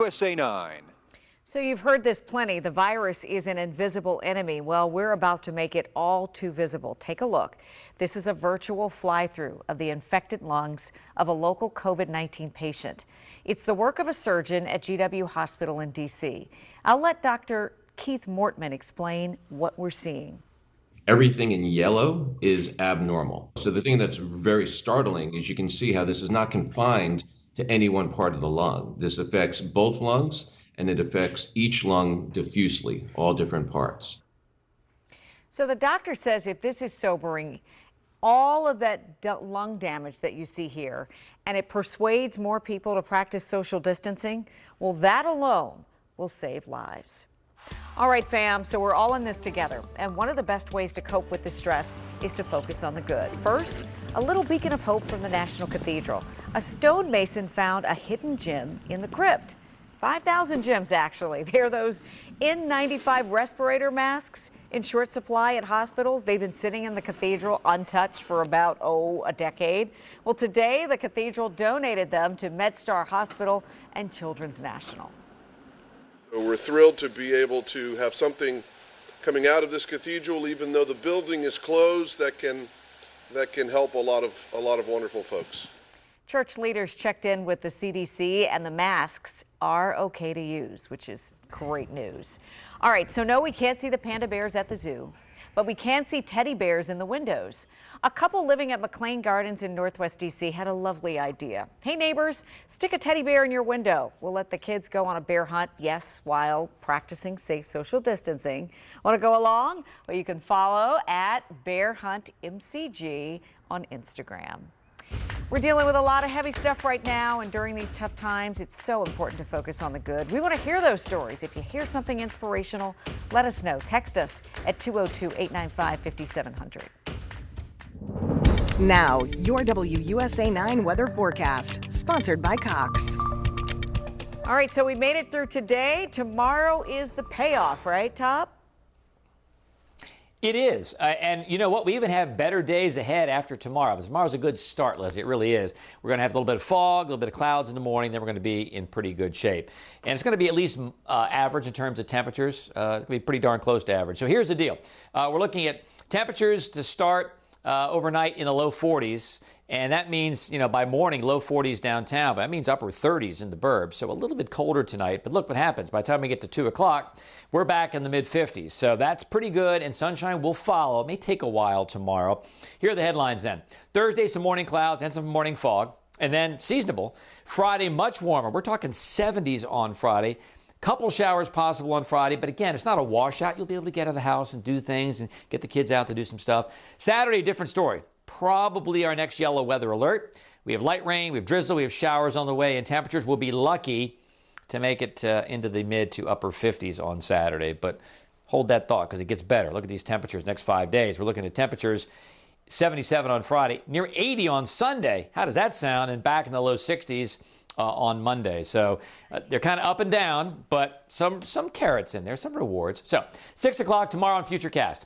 USA 9. So you've heard this plenty. The virus is an invisible enemy. Well, we're about to make it all too visible. Take a look. This is a virtual fly-through of the infected lungs of a local COVID-19 patient. It's the work of a surgeon at GW Hospital in D.C. I'll let Dr. Keith Mortman explain what we're seeing. Everything in yellow is abnormal. So the thing that's very startling is you can see how this is not confined to any one part of the lung. This affects both lungs, and it affects each lung diffusely, all different parts. So the doctor says if this is sobering, all of that lung damage that you see here, and it persuades more people to practice social distancing, well, that alone will save lives. All right, fam, so we're all in this together, and one of the best ways to cope with the stress is to focus on the good. First, a little beacon of hope from the National Cathedral. A stonemason found a hidden gem in the crypt. 5,000 gems, actually. They're those N95 respirator masks in short supply at hospitals. They've been sitting in the cathedral untouched for about, a decade. Well, today, the cathedral donated them to MedStar Hospital and Children's National. We're thrilled to be able to have something coming out of this cathedral, even though the building is closed, that can help a lot of wonderful folks. Church leaders checked in with the CDC, and the masks are okay to use, which is great news. All right, so no, we can't see the panda bears at the zoo, but we can see teddy bears in the windows. A couple living at McLean Gardens in Northwest D.C. had a lovely idea. Hey neighbors, stick a teddy bear in your window. We'll let the kids go on a bear hunt, yes, while practicing safe social distancing. Want to go along? Well, you can follow at Bear Hunt MCG on Instagram. We're dealing with a lot of heavy stuff right now, and during these tough times, it's so important to focus on the good. We want to hear those stories. If you hear something inspirational, let us know. Text us at 202-895-5700. Now, your WUSA 9 weather forecast, sponsored by Cox. All right, so we made it through today. Tomorrow is the payoff, right, Top? It is. And you know what? We even have better days ahead after tomorrow. But tomorrow's a good start, Leslie. It really is. We're going to have a little bit of fog, a little bit of clouds in the morning. Then we're going to be in pretty good shape. And it's going to be at least average in terms of temperatures. It's going to be pretty darn close to average. So here's the deal. We're looking at temperatures to start overnight in the low 40s. And that means, by morning, low 40s downtown. But that means upper 30s in the burbs. So a little bit colder tonight. But look what happens. By the time we get to 2 o'clock, we're back in the mid-50s. So that's pretty good. And sunshine will follow. It may take a while tomorrow. Here are the headlines then. Thursday, some morning clouds and some morning fog. And then seasonable. Friday, much warmer. We're talking 70s on Friday. Couple showers possible on Friday, but again, it's not a washout. You'll be able to get out of the house and do things and get the kids out to do some stuff. Saturday, different story. Probably our next yellow weather alert. We have light rain, we have drizzle, we have showers on the way, and temperatures will be lucky to make it into the mid to upper 50s on Saturday. But hold that thought because it gets better. Look at these temperatures next 5 days. We're looking at temperatures 77 on Friday, near 80 on Sunday. How does that sound? And back in the low 60s on Monday. So they're kind of up and down, but some carrots in there, some rewards. So 6 o'clock tomorrow on Futurecast.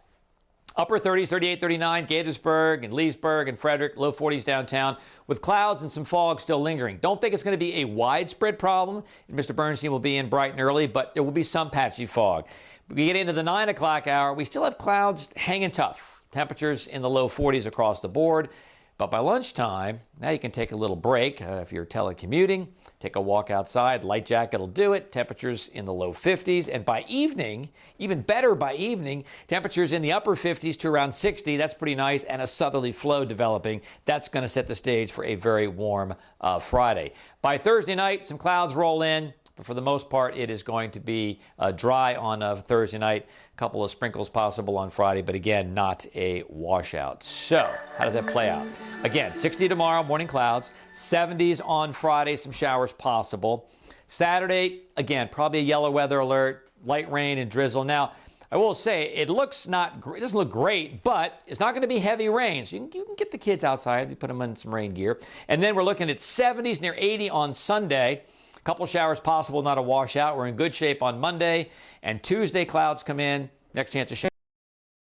Upper 30s, 38, 39, Gaithersburg and Leesburg and Frederick, low 40s downtown, with clouds and some fog still lingering. Don't think it's going to be a widespread problem. Mr. Bernstein will be in bright and early, but there will be some patchy fog. We get into the 9 o'clock hour, we still have clouds hanging tough. Temperatures in the low 40s across the board. But by lunchtime, now you can take a little break if you're telecommuting, take a walk outside, light jacket will do it, temperatures in the low 50s, and by evening, even better by evening, temperatures in the upper 50s to around 60, that's pretty nice, and a southerly flow developing. That's going to set the stage for a very warm Friday. By Thursday night, some clouds roll in. But for the most part, it is going to be dry on Thursday night. A couple of sprinkles possible on Friday, but again, not a washout. So how does that play out? Again, 60 tomorrow, morning clouds. 70s on Friday, some showers possible. Saturday, again, probably a yellow weather alert, light rain and drizzle. Now, I will say it doesn't look great, but it's not going to be heavy rain. So you can get the kids outside. You put them in some rain gear. And then we're looking at 70s near 80 on Sunday. Couple showers possible, not a washout. We're in good shape on Monday. And Tuesday, clouds come in. Next chance of showers.